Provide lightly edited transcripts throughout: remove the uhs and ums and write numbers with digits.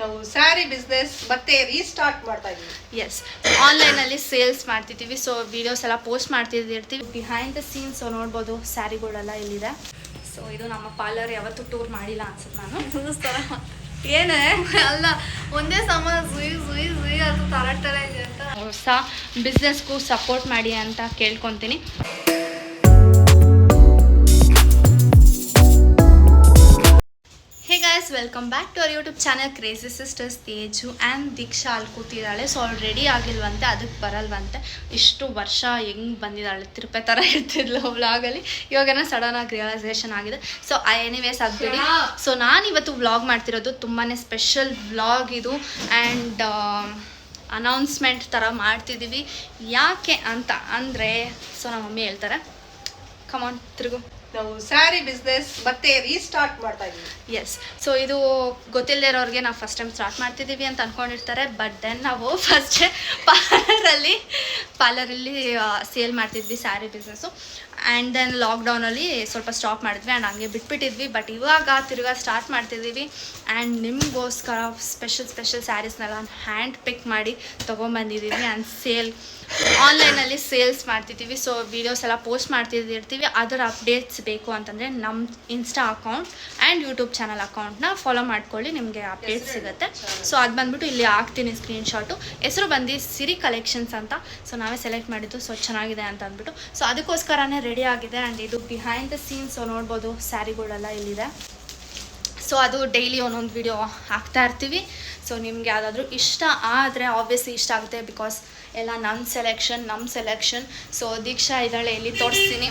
ನಾವು ಸ್ಯಾರಿ ಬಿಸ್ನೆಸ್ ಮತ್ತೆ ರೀಸ್ಟಾರ್ಟ್ ಮಾಡ್ತಾ ಇದೀವಿ. ಎಸ್, ಆನ್ಲೈನಲ್ಲಿ ಸೇಲ್ಸ್ ಮಾಡ್ತಿದ್ದೀವಿ. ಸೊ ವಿಡಿಯೋಸ್ ಎಲ್ಲ ಪೋಸ್ಟ್ ಮಾಡ್ತಿರ್ತೀವಿ. ಬಿಹೈಂಡ್ ದ ಸೀನ್ಸ್ ನೋಡ್ಬೋದು ಸ್ಯಾರಿಗಳೆಲ್ಲ ಇಲ್ಲಿದೆ. ಸೊ ಇದು ನಮ್ಮ ಪಾರ್ಲರ್ ಯಾವತ್ತೂ ಟೂರ್ ಮಾಡಿಲ್ಲ ಅನ್ಸುತ್ತೆ ನಾನು. ಏನೇ ಅಲ್ಲ, ಒಂದೇ ಸಮ ಸುಯಿ ಅದು ತರ ಇದೆ ಅಂತ. ಹೊಸ ಬಿಸ್ನೆಸ್ಗೂ ಸಪೋರ್ಟ್ ಮಾಡಿ ಅಂತ ಕೇಳ್ಕೊತೀನಿ. Hey guys, welcome back to our YouTube channel crazy sisters. Teju and Deeksha ಅಲ್ಲಿ ಕೂತಿದ್ದಾಳೆ. ಸೊ ಅವ್ಳು ರೆಡಿ ಆಗಿಲ್ವಂತೆ, ಅದಕ್ಕೆ ಬರಲ್ವಂತೆ. ಇಷ್ಟು ವರ್ಷ ಹೆಂಗೆ ಬಂದಿದ್ದಾಳೆ, ತಿರುಪೆ ಥರ ಇರ್ತಿದ್ಲು ವ್ಲಾಗಲ್ಲಿ. ಇವಾಗೇನೋ ಸಡನ್ನಾಗಿ ರಿಯಲೈಸೇಷನ್ ಆಗಿದೆ. ಸೊ ಎನಿವೇಸ್ ಅದು ಬಿಡಿ. ಸೊ ನಾನಿವತ್ತು ವ್ಲಾಗ್ ಮಾಡ್ತಿರೋದು ತುಂಬಾ ಸ್ಪೆಷಲ್ ವ್ಲಾಗ್ ಇದು. ಆ್ಯಂಡ್ ಅನೌನ್ಸ್ಮೆಂಟ್ ಥರ ಮಾಡ್ತಿದ್ದೀವಿ. ಯಾಕೆ ಅಂತ ಅಂದರೆ, ಸೊ ನಮ್ಮ ಮಮ್ಮಿ ಹೇಳ್ತಾರೆ, ಕಮಾನ್ ತಿರುಗು. ನಾವು ಸ್ಯಾರಿ ಬಿಸ್ನೆಸ್ ಮತ್ತೆ ರೀಸ್ಟಾರ್ಟ್ ಮಾಡ್ತಾ ಇದೀವಿ. ಎಸ್, ಸೊ ಇದು ಗೊತ್ತಿಲ್ಲದೆ ಇರೋರಿಗೆ ನಾವು ಫಸ್ಟ್ ಟೈಮ್ ಸ್ಟಾರ್ಟ್ ಮಾಡ್ತಿದ್ದೀವಿ ಅಂತ ಅಂದ್ಕೊಂಡಿರ್ತಾರೆ. ಬಟ್ ದೆನ್ ನಾವು ಫಸ್ಟ್ ಪಾರ್ಲರಲ್ಲಿ ಸೇಲ್ ಮಾಡ್ತಿದ್ವಿ ಸ್ಯಾರಿ ಬಿಸ್ನೆಸ್ಸು. ಆ್ಯಂಡ್ ದೆನ್ ಲಾಕ್ಡೌನಲ್ಲಿ ಸ್ವಲ್ಪ ಸ್ಟಾಪ್ ಮಾಡಿದ್ವಿ ಆ್ಯಂಡ್ ಹಂಗೆ ಬಿಟ್ಬಿಟ್ಟಿದ್ವಿ. ಬಟ್ ಇವಾಗ ತಿರ್ಗಾ ಸ್ಟಾರ್ಟ್ ಮಾಡ್ತಿದ್ದೀವಿ. ಆ್ಯಂಡ್ ನಿಮಗೋಸ್ಕರ ಸ್ಪೆಷಲ್ ಸ್ಯಾರೀಸ್ನೆಲ್ಲ ಹ್ಯಾಂಡ್ ಪಿಕ್ ಮಾಡಿ ತೊಗೊಂಬಂದಿದ್ದೀವಿ. ಆ್ಯಂಡ್ ಆನ್ಲೈನಲ್ಲಿ ಸೇಲ್ಸ್ ಮಾಡ್ತಿದ್ದೀವಿ. ಸೊ ವೀಡಿಯೋಸ್ ಎಲ್ಲ ಪೋಸ್ಟ್ ಮಾಡ್ತಿರ್ತೀವಿ. ಅದರ ಅಪ್ಡೇಟ್ಸ್ ಬೇಕು ಅಂತಂದರೆ ನಮ್ಮ insta account and YouTube channel ಅಕೌಂಟ್ನ ಫಾಲೋ ಮಾಡ್ಕೊಳ್ಳಿ, ನಿಮಗೆ ಅಪ್ಡೇಟ್ಸ್ ಸಿಗುತ್ತೆ. ಸೊ ಅದು ಬಂದುಬಿಟ್ಟು ಇಲ್ಲಿ ಹಾಕ್ತೀನಿ ಸ್ಕ್ರೀನ್ಶಾಟು. ಹೆಸರು ಬಂದು ಸಿರಿ ಕಲೆಕ್ಷನ್ಸ್ ಅಂತ. ಸೊ ನಾವೇ ಸೆಲೆಕ್ಟ್ ಮಾಡಿದ್ದು. ಸೊ ಚೆನ್ನಾಗಿದೆ ಅಂತ ಅಂದ್ಬಿಟ್ಟು ಸೊ ಅದಕ್ಕೋಸ್ಕರನೇ ರೆಡಿ ಆಗಿದೆ. ಆ್ಯಂಡ್ ಇದು ಬಿಹೈಂಡ್ ದ ಸೀನ್ಸ್ ನೋಡ್ಬೋದು ಸ್ಯಾರಿಗಳೆಲ್ಲ ಇಲ್ಲಿದೆ. ಸೊ ಅದು ಡೈಲಿ ಒಂದೊಂದು ವಿಡಿಯೋ ಹಾಕ್ತಾ ಇರ್ತೀವಿ. ಸೊ ನಿಮ್ಗೆ ಯಾವುದಾದ್ರೂ ಇಷ್ಟ ಆದರೆ ಆಬ್ವಿಯಸ್ಲಿ ಇಷ್ಟ ಆಗುತ್ತೆ, ಬಿಕಾಸ್ ಎಲ್ಲ ನಮ್ಮ ಸೆಲೆಕ್ಷನ್. ಸೊ ದೀಕ್ಷಾ ಇದ್ದಾಳೆ, ಇಲ್ಲಿ ತೋರಿಸ್ತೀನಿ.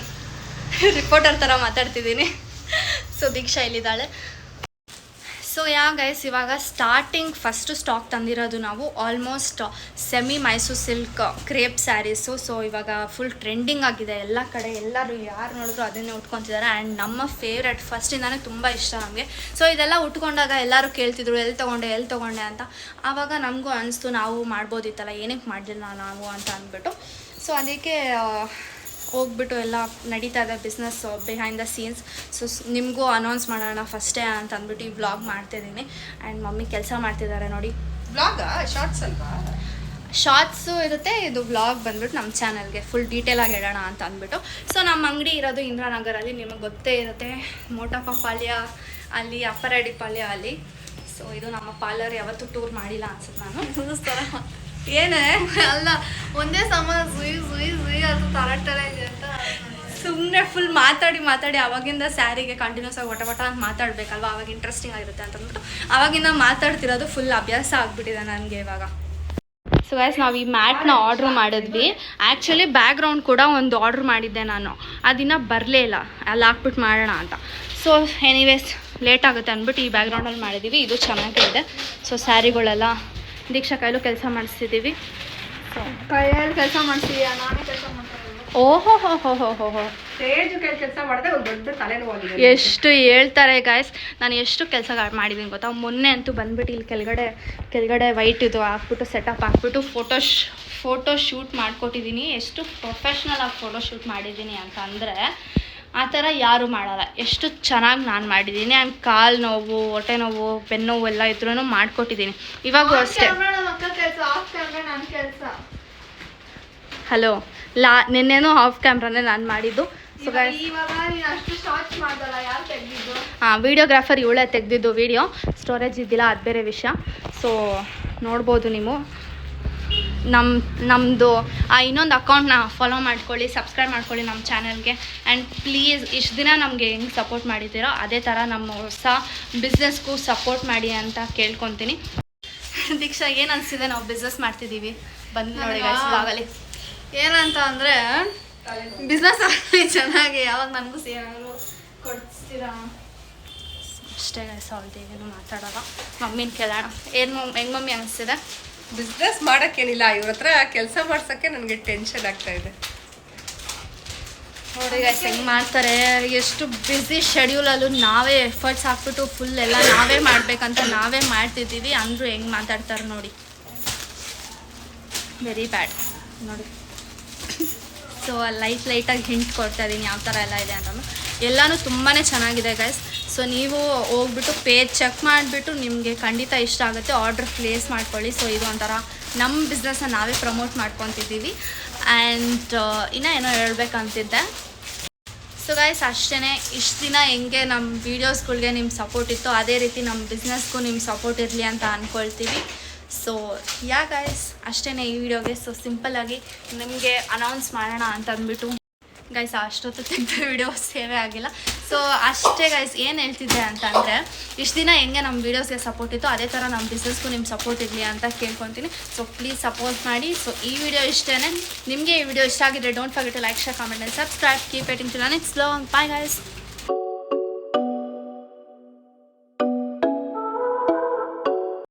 ರಿಪೋರ್ಟರ್ ಥರ ಮಾತಾಡ್ತಿದ್ದೀನಿ. ಸೊ ದೀಕ್ಷಾ ಇಲ್ಲಿದ್ದಾಳೆ. ಸೊ ಗೈಸ್, ಇವಾಗ ಸ್ಟಾರ್ಟಿಂಗ್ ಫಸ್ಟು ಸ್ಟಾಕ್ ತಂದಿರೋದು ನಾವು almost semi Mysore silk crepe sarees. So ಇವಾಗ ಫುಲ್ ಟ್ರೆಂಡಿಂಗ್ ಆಗಿದೆ ಎಲ್ಲ ಕಡೆ. ಎಲ್ಲರೂ ಯಾರು ನೋಡಿದ್ರು ಅದನ್ನೇ ಉಟ್ಕೊತಿದ್ದಾರೆ. ಆ್ಯಂಡ್ ನಮ್ಮ ಫೇವ್ರೆಟ್, ಫಸ್ಟಿಂದಾನೇ ತುಂಬ ಇಷ್ಟ ನಮಗೆ. ಸೊ ಇದೆಲ್ಲ ಉಟ್ಕೊಂಡಾಗ ಎಲ್ಲರೂ ಕೇಳ್ತಿದ್ರು ಎಲ್ಲಿ ತೊಗೊಂಡೆ ಅಂತ. ಆವಾಗ ನಮಗೂ ಅನಿಸ್ತು ನಾವು ಮಾಡ್ಬೋದಿತ್ತಲ್ಲ, ಏನಕ್ಕೆ ಮಾಡಲಿಲ್ಲ ನಾವು ಅಂತ ಅಂದ್ಬಿಟ್ಟು. ಸೊ ಅದಕ್ಕೆ ಹೋಗ್ಬಿಟ್ಟು ಎಲ್ಲ ನಡೀತಾ ಇದೆ business behind the scenes. So ನಿಮಗೂ ಅನೌನ್ಸ್ ಮಾಡೋಣ ಫಸ್ಟೇ ಅಂತ ಅಂದ್ಬಿಟ್ಟು ಈ ವ್ಲಾಗ್ ಮಾಡ್ತಿದ್ದೀನಿ. ಆ್ಯಂಡ್ ಮಮ್ಮಿ ಕೆಲಸ ಮಾಡ್ತಿದ್ದಾರೆ ನೋಡಿ. ವ್ಲಾಗಾ ಶಾರ್ಟ್ಸ್ ಅಲ್ವಾ? ಶಾರ್ಟ್ಸು ಇರುತ್ತೆ, ಇದು ವ್ಲಾಗ್ ಬಂದ್ಬಿಟ್ಟು ನಮ್ಮ ಚಾನಲ್ಗೆ ಫುಲ್ ಡೀಟೇಲಾಗಿ ಹೇಳೋಣ ಅಂತ ಅಂದ್ಬಿಟ್ಟು. ಸೊ ನಮ್ಮ ಅಂಗಡಿ ಇರೋದು ಇಂದಿರಾನಗರಲ್ಲಿ, ನಿಮಗೆ ಗೊತ್ತೇ ಇರುತ್ತೆ. ಮೋಟಪ್ಪ ಪಾಳ್ಯ ಅಲ್ಲಿ, ಅಪ್ಪರಡಿ ಪಾಳ್ಯ ಅಲ್ಲಿ. ಸೊ ಇದು ನಮ್ಮ ಪಾರ್ಲರ್ ಯಾವತ್ತೂ ಟೂರ್ ಮಾಡಿಲ್ಲ ಅನ್ಸುತ್ತೆ ನಾನು. ಏನೇ ಅಲ್ಲ, ಒಂದೇ ಸಮ ಸುಯಿ ಅದು ತರ ಇದೆ ಅಂತ. ಸುಮ್ಮನೆ ಫುಲ್ ಮಾತಾಡಿ ಅವಾಗಿಂದ ಸ್ಯಾರಿಗೆ ಕಂಟಿನ್ಯೂಸ್ ಆಗಿ ವಟ ಅಂತ ಮಾತಾಡಬೇಕಲ್ವ, ಅವಾಗ ಇಂಟ್ರೆಸ್ಟಿಂಗ್ ಆಗಿರುತ್ತೆ ಅಂತ ಅಂದ್ಬಿಟ್ಟು ಅವಾಗಿಂದ ಮಾತಾಡ್ತಿರೋದು ಫುಲ್ ಅಭ್ಯಾಸ ಆಗಿಬಿಟ್ಟಿದೆ ನನಗೆ ಇವಾಗ. ಸೊ ಗೈಸ್, ನಾವು ಈ ಮ್ಯಾಟ್ನ ಆರ್ಡ್ರ್ ಮಾಡಿದ್ವಿ. ಆ್ಯಕ್ಚುಲಿ ಬ್ಯಾಕ್ಗ್ರೌಂಡ್ ಕೂಡ ಒಂದು ಆರ್ಡ್ರ್ ಮಾಡಿದ್ದೆ ನಾನು, ಅದಿನ್ನ ಬರಲೇ ಇಲ್ಲ. ಅಲ್ಲಿ ಹಾಕ್ಬಿಟ್ಟು ಮಾಡೋಣ ಅಂತ. ಸೊ ಎನಿವೇಸ್ ಲೇಟ್ ಆಗುತ್ತೆ ಅಂದ್ಬಿಟ್ಟು ಈ ಬ್ಯಾಕ್ಗ್ರೌಂಡಲ್ಲಿ ಮಾಡಿದ್ದೀವಿ. ಇದು ಚೆನ್ನಾಗಿದೆ. ಸೊ ಸ್ಯಾರಿಗಳೆಲ್ಲ ದೀಕ್ಷಾ ಕೈಲೂ ಕೆಲಸ ಮಾಡಿಸ್ತಿದ್ದೀವಿ. ಸೊ ಕೈಯಲ್ಲಿ ಕೆಲಸ ಮಾಡ್ತೀಯಾ? ನಾನೇ ಕೆಲಸ ಮಾಡ್ತೀನಿ. ಓಹೋ ತೇಜು ಕೆಲಸ ಮಾಡಿದ್ರೆ ಒಂದು ದೊಡ್ಡ ತಲೆನೋವಾಗಿದೆ. ಎಷ್ಟು ಹೇಳ್ತಾರೆ ಗಾಯ್ಸ್, ನಾನು ಎಷ್ಟು ಕೆಲಸ ಮಾಡಿದ್ದೀನಿ ಗೊತ್ತಾ. ಮೊನ್ನೆ ಅಂತೂ ಬಂದ್ಬಿಟ್ಟು ಇಲ್ಲಿ ಕೆಳಗಡೆ ವೈಟ್ ಇದು ಹಾಕ್ಬಿಟ್ಟು ಸೆಟಪ್ ಹಾಕ್ಬಿಟ್ಟು ಫೋಟೋ ಶೂಟ್ ಮಾಡಿಕೊಟ್ಟಿದ್ದೀನಿ. ಎಷ್ಟು ಪ್ರೊಫೆಷ್ನಲ್ ಆಗಿ ಫೋಟೋ ಶೂಟ್ ಮಾಡಿದ್ದೀನಿ ಅಂತ ಅಂದರೆ ಆ ಥರ ಯಾರೂ ಮಾಡಲ್ಲ. ಎಷ್ಟು ಚೆನ್ನಾಗಿ ನಾನು ಮಾಡಿದ್ದೀನಿ. ಆ್ಯಂಡ್ ಕಾಲು ನೋವು, ಹೊಟ್ಟೆ ನೋವು, ಬೆನ್ನೋವು ಎಲ್ಲ ಇದ್ರೂ ಮಾಡಿಕೊಟ್ಟಿದ್ದೀನಿ. ಇವಾಗೂ ಅಷ್ಟೇ. ಹಲೋ, ನಿನ್ನೆನೂ ಆಫ್ ಕ್ಯಾಮ್ರಾನೇ ನಾನು ಮಾಡಿದ್ದು. ಸೊ ವಿಡಿಯೋಗ್ರಾಫರ್ ಇವಳೇ ತೆಗೆದಿದ್ದು ವಿಡಿಯೋ. ಸ್ಟೋರೇಜ್ ಇದ್ದಿಲ್ಲ, ಅದು ಬೇರೆ ವಿಷಯ. ಸೊ ನೋಡ್ಬೋದು ನೀವು. ನಮ್ಮದು ಇನ್ನೊಂದು ಅಕೌಂಟ್ನ ಫಾಲೋ ಮಾಡ್ಕೊಳ್ಳಿ, ಸಬ್ಸ್ಕ್ರೈಬ್ ಮಾಡ್ಕೊಳ್ಳಿ ನಮ್ಮ ಚಾನಲ್ಗೆ. ಆ್ಯಂಡ್ ಪ್ಲೀಸ್ ಇಷ್ಟು ದಿನ ನಮಗೆ ಹೆಂಗೆ ಸಪೋರ್ಟ್ ಮಾಡಿದ್ದೀರೋ ಅದೇ ಥರ ನಮ್ಮ ಹೊಸ ಬಿಸ್ನೆಸ್ಗೂ ಸಪೋರ್ಟ್ ಮಾಡಿ ಅಂತ ಕೇಳ್ಕೊತೀನಿ. ದೀಕ್ಷಾ, ಏನು ಅನಿಸಿದೆ ನಾವು ಬಿಸ್ನೆಸ್ ಮಾಡ್ತಿದ್ದೀವಿ? ಬಂದು ನೋಡಿ ಆಗಲಿ. ಏನಂತ ಅಂದರೆ, ಬಿಸ್ನೆಸ್ ಆಗಲಿ ಚೆನ್ನಾಗಿ. ಯಾವಾಗ ನನಗೂ ಏನಾದ್ರು ಕೊಡ್ತೀರಾ ಅಷ್ಟೇ ಗೈಸ್, ಏನು ಮಾತಾಡೋಲ್ಲ. ಮಮ್ಮಿನ ಕೇಳೋಣ. ಹೆಂಗೆ ಮಮ್ಮಿ ಅನಿಸ್ತಿದೆ? ಬಿಸ್ನೆಸ್ ಮಾಡೋಕ್ಕೇನಿಲ್ಲ, ಇವ್ರ ಹತ್ರ ಕೆಲಸ ಮಾಡ್ಸೋಕ್ಕೆ ನನಗೆ ಟೆನ್ಷನ್ ಆಗ್ತಾ ಇದೆ. ನೋಡಿ ಗೈಸ್ ಹೆಂಗೆ ಮಾಡ್ತಾರೆ. ಎಷ್ಟು ಬ್ಯುಸಿ ಶೆಡ್ಯೂಲಲ್ಲೂ ನಾವೇ ಎಫರ್ಟ್ಸ್ ಹಾಕ್ಬಿಟ್ಟು ಫುಲ್ ಎಲ್ಲ ನಾವೇ ಮಾಡಬೇಕಂತ ನಾವೇ ಮಾಡ್ತಿದ್ದೀವಿ. ಅಂದರೂ ಹೆಂಗೆ ಮಾತಾಡ್ತಾರೆ ನೋಡಿ. ವೆರಿ ಬ್ಯಾಡ್ ನೋಡಿ. ಸೊ ಲೈಟಾಗಿ ಹಿಂಟ್ ಕೊಡ್ತಾ ಇದ್ದೀನಿ ಯಾವ ಥರ ಎಲ್ಲ ಇದೆ ಅಂತಂದು. ಎಲ್ಲನೂ ತುಂಬಾ ಚೆನ್ನಾಗಿದೆ ಗೈಸ್. ಸೊ ನೀವು ಹೋಗ್ಬಿಟ್ಟು ಪೇಜ್ ಚೆಕ್ ಮಾಡಿಬಿಟ್ಟು ನಿಮಗೆ ಖಂಡಿತ ಇಷ್ಟ ಆಗುತ್ತೆ, ಆರ್ಡ್ರ್ ಪ್ಲೇಸ್ ಮಾಡ್ಕೊಳ್ಳಿ. ಸೊ ಇದು ಒಂಥರ ನಮ್ಮ ಬಿಸ್ನೆಸ್ನ ನಾವೇ ಪ್ರಮೋಟ್ ಮಾಡ್ಕೊತಿದ್ದೀವಿ. ಆ್ಯಂಡ್ ಇನ್ನೂ ಏನೋ ಹೇಳ್ಬೇಕಂತಿದ್ದೆ. ಸೊ ಗೈಸ್ ಅಷ್ಟೇ, ಇಷ್ಟು ದಿನ ಹೆಂಗೆ ನಮ್ಮ ವೀಡಿಯೋಸ್ಗಳ್ಗೆ ನಿಮ್ಮ ಸಪೋರ್ಟ್ ಇತ್ತು ಅದೇ ರೀತಿ ನಮ್ಮ ಬಿಸ್ನೆಸ್ಗೂ ನಿಮ್ಮ ಸಪೋರ್ಟ್ ಇರಲಿ ಅಂತ ಅಂದ್ಕೊಳ್ತೀವಿ. ಸೊ ಗೈಸ್ ಅಷ್ಟೇ ಈ ವಿಡಿಯೋಗೆ. ಸೊ ಸಿಂಪಲ್ಲಾಗಿ ನಿಮಗೆ ಅನೌನ್ಸ್ ಮಾಡೋಣ ಅಂತ ಅಂದ್ಬಿಟ್ಟು ಗೈಸ್ ಅಷ್ಟೊತ್ತು ತೆಗೆದ ವಿಡಿಯೋ ಸೇವೇ ಆಗಿಲ್ಲ. ಸೊ ಅಷ್ಟೇ ಗೈಸ್, ಏನು ಹೇಳ್ತಿದ್ದೆ ಅಂತಂದರೆ ಇಷ್ಟು ದಿನ ಹೆಂಗೆ ನಮ್ಮ ವೀಡಿಯೋಸ್ಗೆ ಸಪೋರ್ಟ್ ಇತ್ತು ಅದೇ ಥರ ನಮ್ಮ ಬಿಸ್ನೆಸ್ಗೂ ನಿಮ್ಮ ಸಪೋರ್ಟ್ ಇರಲಿ ಅಂತ ಕೇಳ್ಕೊತೀನಿ. ಸೊ ಪ್ಲೀಸ್ ಸಪೋರ್ಟ್ ಮಾಡಿ. ಸೊ ಈ ವಿಡಿಯೋ ಇಷ್ಟೇ. ನಿಮಗೆ ಈ ವಿಡಿಯೋ ಇಷ್ಟ ಆಗಿದ್ರೆ don't forget to like, share, comment and subscribe. Keep waiting to the next vlog. Bye guys.